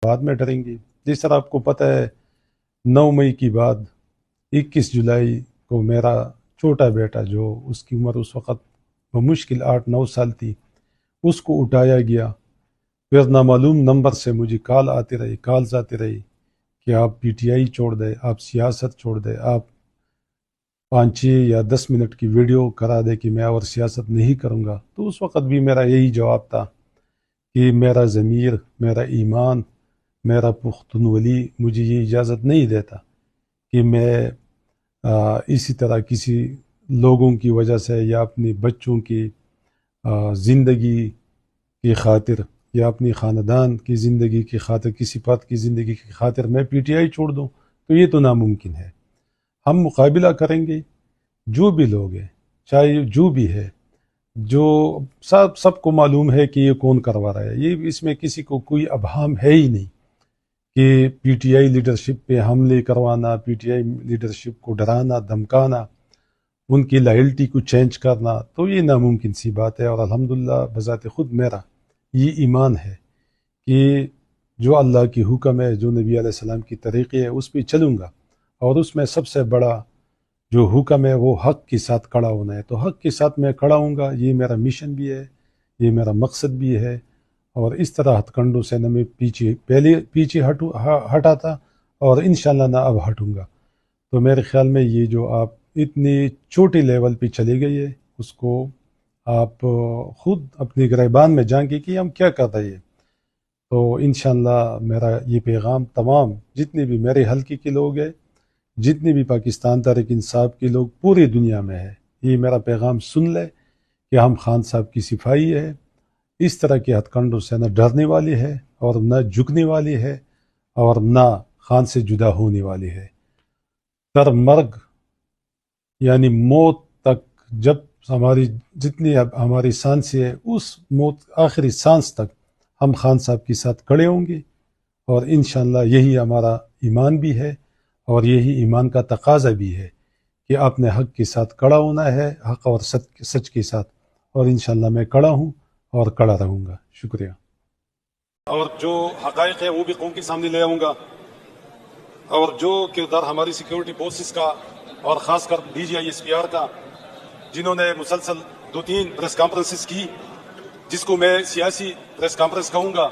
بعد میں ڈریں گے. جس طرح آپ کو پتہ ہے 9 مئی کی بعد 21 جولائی کو میرا چھوٹا بیٹا جو اس کی عمر اس وقت بمشکل 8-9 سال تھی اس کو اٹھایا گیا. پھر نامعلوم نمبر سے مجھے کالز آتی رہی کہ آپ پی ٹی آئی چھوڑ دیں، آپ سیاست چھوڑ دیں، آپ 5 یا 10 منٹ کی ویڈیو کرا دے کہ میں اور سیاست نہیں کروں گا. تو اس وقت بھی میرا یہی جواب تھا کہ میرا ضمیر، میرا ایمان، میرا پختونولی مجھے یہ اجازت نہیں دیتا کہ میں اسی طرح کسی لوگوں کی وجہ سے یا اپنی بچوں کی زندگی کی خاطر یا اپنی خاندان کی زندگی کی خاطر، کسی فرد کی زندگی کی خاطر میں پی ٹی آئی چھوڑ دوں. تو یہ تو ناممکن ہے. ہم مقابلہ کریں گے، جو بھی لوگ ہیں، چاہے جو بھی ہے، جو سب کو معلوم ہے کہ یہ کون کروا رہا ہے. یہ اس میں کسی کو کوئی ابہام ہے ہی نہیں کہ پی ٹی آئی لیڈرشپ پہ حملے کروانا، پی ٹی آئی لیڈرشپ کو ڈرانا، دھمکانا، ان کی لائلٹی کو چینج کرنا، تو یہ ناممکن سی بات ہے. اور الحمدللہ بذات خود میرا یہ ایمان ہے کہ جو اللہ کی حکم ہے، جو نبی علیہ السلام کی طریقے ہے، اس پہ چلوں گا. اور اس میں سب سے بڑا جو حکم ہے وہ حق کے ساتھ کھڑا ہونا ہے. تو حق کے ساتھ میں کھڑا ہوں گا. یہ میرا مشن بھی ہے، یہ میرا مقصد بھی ہے. اور اس طرح ہتھ کنڈوں سے نہ میں پیچھے ہٹا تھا اور انشاءاللہ نہ اب ہٹوں گا. تو میرے خیال میں یہ جو آپ اتنی چھوٹی لیول پہ چلے گئے، اس کو آپ خود اپنی گریبان میں جانیں گے کہ ہم کیا کر رہے ہیں. تو انشاءاللہ میرا یہ پیغام تمام جتنے بھی میرے حلقے کے لوگ ہیں، جتنے بھی پاکستان تحریک انصاف کے لوگ پوری دنیا میں ہے، یہ میرا پیغام سن لے کہ ہم خان صاحب کی صفائی ہے، اس طرح کے ہتھ کنڈوں سے نہ ڈرنے والی ہے اور نہ جھکنے والی ہے اور نہ خان سے جدا ہونے والی ہے. تر مرگ یعنی موت تک، جب ہماری جتنی ہماری سانسیں ہے، اس موت آخری سانس تک ہم خان صاحب کے ساتھ کھڑے ہوں گے. اور انشاءاللہ یہی ہمارا ایمان بھی ہے اور یہی ایمان کا تقاضا بھی ہے کہ آپ نے حق کے ساتھ کھڑا ہونا ہے، حق اور سچ کے ساتھ. اور انشاءاللہ میں کھڑا ہوں اور کھڑا رہوں گا. شکریہ. اور جو حقائق ہے وہ بھی قوم کے سامنے لے آؤں گا، اور جو کردار ہماری سیکیورٹی فورسز کا اور خاص کر D G I S P R کا، جنہوں نے مسلسل 2-3 پریس کانفرنسز کی، جس کو میں سیاسی پریس کانفرنس کہوں گا،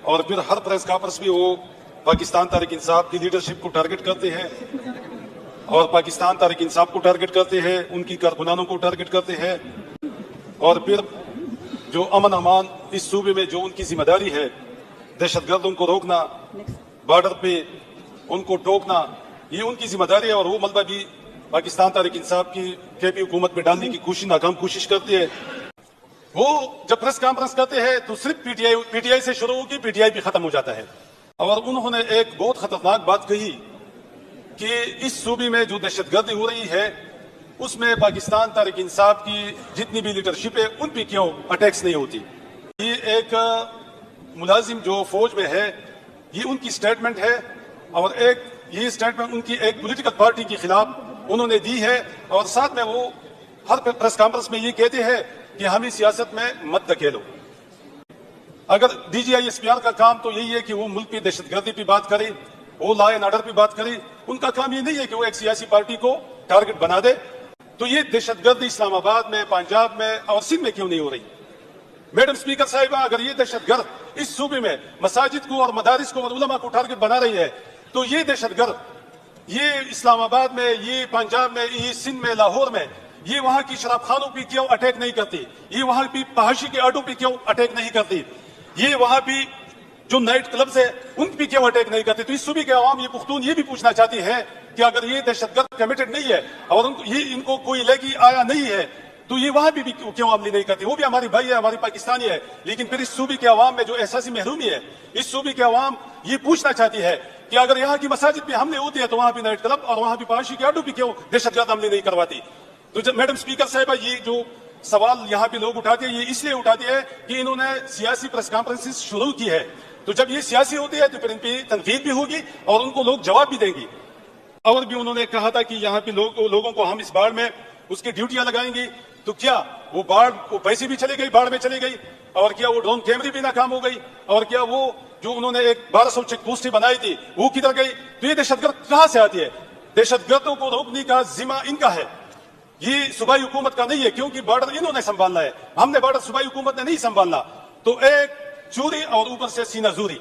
اور پھر ہر پریس کانفرنس بھی وہ پاکستان تحریک انصاف کی لیڈرشپ کو ٹارگٹ کرتے ہیں اور پاکستان تحریک انصاف کو ٹارگٹ کرتے ہیں، ان کی کارکنانوں کو ٹارگٹ کرتے ہیں. اور پھر جو امن امان اس صوبے میں جو ان کی ذمہ داری ہے، دہشت گردوں کو روکنا، بارڈر پہ ان کو ٹوکنا، یہ ان کی ذمہ داری ہے. اور وہ ملبہ بھی پاکستان تحریک انصاف کی KP حکومت میں ڈالنے کی ناکام کوشش کرتے ہیں. وہ جب پریس کانفرنس کرتے ہیں تو صرف پی ٹی آئی سے شروع ہوگی، پی ٹی آئی بھی ختم ہو جاتا ہے. اور انہوں نے ایک بہت خطرناک بات کہی کہ اس صوبے میں جو دہشت گردی ہو رہی ہے اس میں پاکستان تحریک انصاف کی جتنی بھی لیڈرشپ ہے ان پہ کیوں اٹیکس نہیں ہوتی. یہ ایک ملازم جو فوج میں ہے، یہ ان کی سٹیٹمنٹ ہے، اور یہ سٹیٹمنٹ ان کی ایک پولیٹیکل پارٹی کے خلاف انہوں نے دی ہے. اور ساتھ میں وہ ہر پریس کانفرنس میں یہ کہتے ہیں کہ ہمیں سیاست میں مت دھکیلو. اگر D G I S P R کا کام تو یہی ہے کہ وہ ملک پہ دہشت گردی پہ بات کرے، وہ لا اینڈ آرڈر پہ بات کرے، ان کا کام یہ نہیں ہے کہ وہ ایک سیاسی پارٹی کو ٹارگٹ بنا دے. تو یہ دہشت گردی اسلام آباد میں، پنجاب میں اور سندھ میں کیوں نہیں ہو رہی؟ میڈم سپیکر صاحبہ، اگر یہ دہشت گرد اس صوبے میں مساجد کو اور مدارس کو اور علماء کو ٹارگٹ بنا رہی ہے، تو یہ دہشت گرد یہ اسلام آباد میں، یہ پنجاب میں، یہ سندھ میں، لاہور میں، یہ وہاں کی شراب خانوں پہ کیوں اٹیک نہیں کرتی؟ یہ وہاں کی فحاشی کے اڈوں پہ کیوں اٹیک نہیں کرتی؟ یہ وہاں بھی جو نائٹ کلبز ہے ان پہ کیوں اٹیک نہیں کرتے؟ تو اس صوبے کے عوام یہ پختون یہ بھی پوچھنا چاہتی ہے کہ اگر یہ دہشت گرد کمیٹڈ نہیں ہے اور ان کو کوئی لے کے آیا نہیں ہے تو یہ وہاں بھی کیوں عملی نہیں کرتے؟ وہ بھی ہماری بھائی ہے، ہماری پاکستانی ہے. لیکن پھر اس صوبے کے عوام میں جو احساسی محرومی ہے، اس صوبے کے عوام یہ پوچھنا چاہتی ہے کہ اگر یہاں کی مساجد پہ حملے ہوتے ہیں تو وہاں پہ نائٹ کلب اور وہاں پہ فحاشی کے اڈوں پہ کیوں دہشت گرد حملے نہیں کرواتی؟ تو جب میڈم سپیکر صاحبہ یہ جو سوال یہاں پہ لوگ اٹھاتے ہیں، یہ اس لیے اٹھاتے ہیں کہ انہوں نے سیاسی پریس کانفرنسز شروع کی ہے. تو جب یہ سیاسی ہوتی ہے تو پھر ان پہ تنقید بھی ہوگی اور ان کو لوگ جواب بھی دیں گے. اور بھی انہوں نے کہا تھا کہ یہاں پہ لوگوں کو ہم اس باڑ میں اس کی ڈیوٹیاں لگائیں گے. تو کیا وہ باڑ وہ پیسے بھی چلے گئی، باڑ میں چلے گئی؟ اور کیا وہ ڈرون کیمرے بھی ناکام ہو گئی؟ اور کیا وہ جو انہوں نے ایک 1200 چیک پوسٹیں بنائی تھی وہ کدھر گئی؟ تو یہ دہشت گرد کہاں سے آتی ہے؟ دہشت گردوں کو روکنے کا ذمہ ان کا ہے، یہ صوبائی حکومت کا نہیں ہے، کیونکہ بارڈر انہوں نے سنبھالنا ہے، ہم نے بارڈر صوبائی حکومت نے نہیں سنبھالنا۔ تو ایک چوری اور اوپر سے سینہ زوری۔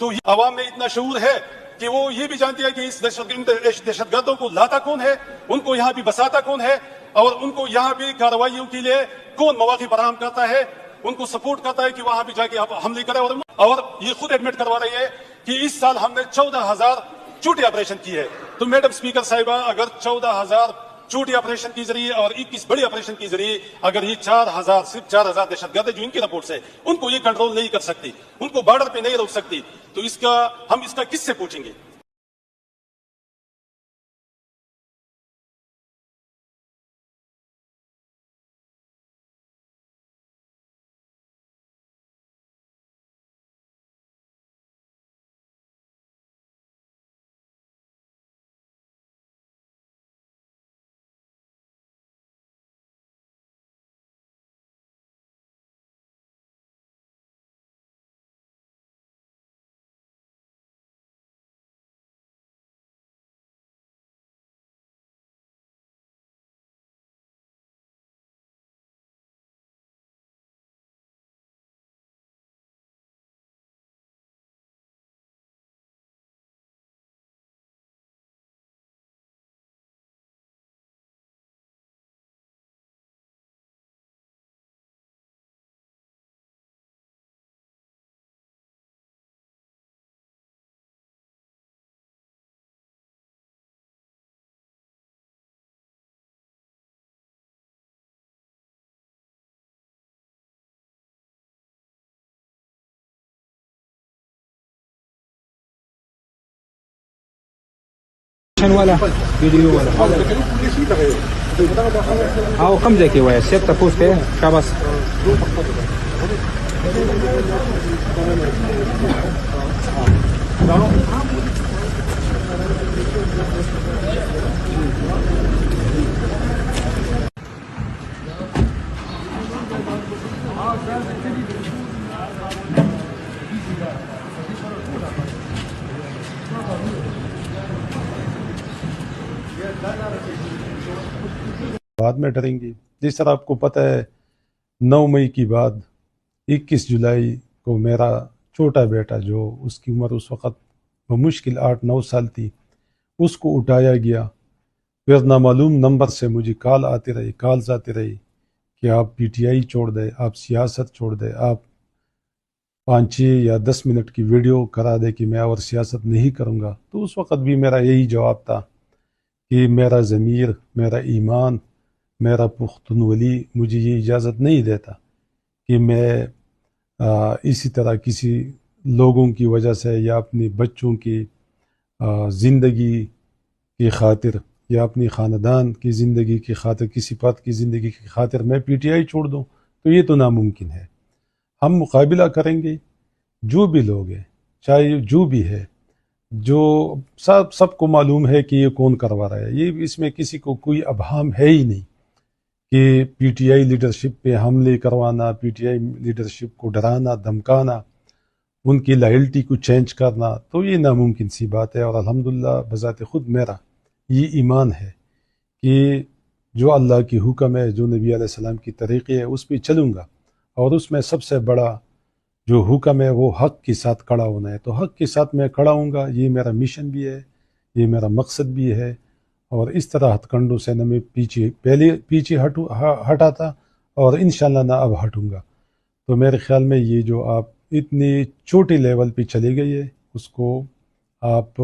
تو عوام میں اتنا شعور ہے کہ وہ یہ بھی جانتی ہے کہ اس دہشت گردوں کو لاتا کون ہے، ان کو یہاں بھی بساتا کون ہے، اور ان کو یہاں بھی کارروائیوں کے لیے کون مواقع فراہم کرتا ہے، ان کو سپورٹ کرتا ہے کہ وہاں بھی جا کے حملے کرے۔ اور یہ خود ایڈمٹ کروا رہی ہے کہ اس سال ہم نے 14,000 چوٹی آپریشن کی ہے۔ تو میڈم اسپیکر صاحبہ، اگر 14,000 چھوٹی آپریشن کی ذریعے اور 21 بڑی آپریشن کی ذریعے اگر یہ 4,000 صرف 4,000 دہشت گرد جو ان کی رپورٹ سے ان کو یہ کنٹرول نہیں کر سکتی، ان کو بارڈر پہ نہیں روک سکتی، تو ہم اس کا کس سے پوچھیں گے؟ والا ویڈیو والا او کم ځای کې وایي سیب تپوس کوي شاباس بعد میں ڈریں گے۔ جس طرح آپ کو پتہ ہے 9 مئی کی بعد 21 جولائی کو میرا چھوٹا بیٹا جو اس کی عمر اس وقت بمشکل 8-9 سال تھی اس کو اٹھایا گیا، پھر نامعلوم نمبر سے مجھے کالز آتی رہی کہ آپ پی ٹی آئی چھوڑ دیں، آپ سیاست چھوڑ دیں، آپ 5 یا 10 منٹ کی ویڈیو کرا دے کہ میں اور سیاست نہیں کروں گا۔ تو اس وقت بھی میرا یہی جواب تھا کہ میرا ضمیر، میرا ایمان، میرا پختونولی مجھے یہ اجازت نہیں دیتا کہ میں اسی طرح کسی لوگوں کی وجہ سے یا اپنی بچوں کی زندگی کی خاطر یا اپنی خاندان کی زندگی کی خاطر، کسی فرد کی زندگی کی خاطر میں پی ٹی آئی چھوڑ دوں، تو یہ تو ناممکن ہے۔ ہم مقابلہ کریں گے، جو بھی لوگ ہیں، چاہے جو بھی ہے، جو سب کو معلوم ہے کہ یہ کون کروا رہا ہے، یہ اس میں کسی کو کوئی ابہام ہے ہی نہیں کہ پی ٹی آئی لیڈرشپ پہ حملے کروانا، پی ٹی آئی لیڈرشپ کو ڈرانا، دھمکانا، ان کی لائلٹی کو چینج کرنا، تو یہ ناممکن سی بات ہے۔ اور الحمدللہ بذات خود میرا یہ ایمان ہے کہ جو اللہ کی حکم ہے، جو نبی علیہ السلام کی طریقے ہے، اس پہ چلوں گا، اور اس میں سب سے بڑا جو حکم ہے وہ حق کے ساتھ کھڑا ہونا ہے، تو حق کے ساتھ میں کھڑا ہوں گا۔ یہ میرا مشن بھی ہے، یہ میرا مقصد بھی ہے، اور اس طرح ہتھ کنڈوں سے نہ میں پیچھے ہٹا تھا اور انشاءاللہ نہ اب ہٹوں گا۔ تو میرے خیال میں یہ جو آپ اتنی چھوٹے لیول پہ چلے گئے ہے، اس کو آپ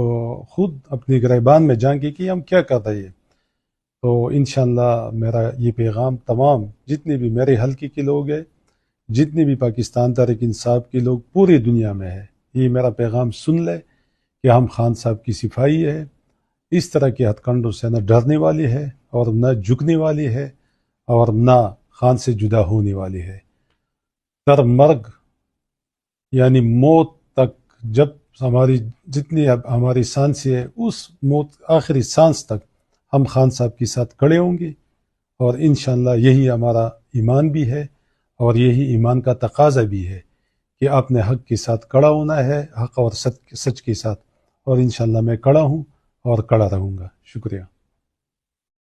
خود اپنے گریبان میں جانگے کہ ہم کیا کر رہے ہیں۔ تو انشاءاللہ میرا یہ پیغام تمام جتنے بھی میرے حلقے کے لوگ ہیں، جتنے بھی پاکستان تحریک انصاف کے لوگ پوری دنیا میں ہے، یہ میرا پیغام سن لے کہ ہم خان صاحب کی صفائی ہے، اس طرح کے ہتھ کنڈوں سے نہ ڈرنے والی ہے اور نہ جھکنے والی ہے اور نہ خان سے جدا ہونے والی ہے۔ تر مرگ یعنی موت تک، جب ہماری جتنی ہماری سانسیں ہے، اس موت آخری سانس تک ہم خان صاحب کے ساتھ کھڑے ہوں گے، اور انشاءاللہ یہی ہمارا ایمان بھی ہے اور یہی ایمان کا تقاضا بھی ہے کہ آپ نے حق کے ساتھ کڑا ہونا ہے، حق اور سچ کے ساتھ، اور انشاءاللہ میں کڑا ہوں اور کڑا رہوں گا. شکریہ.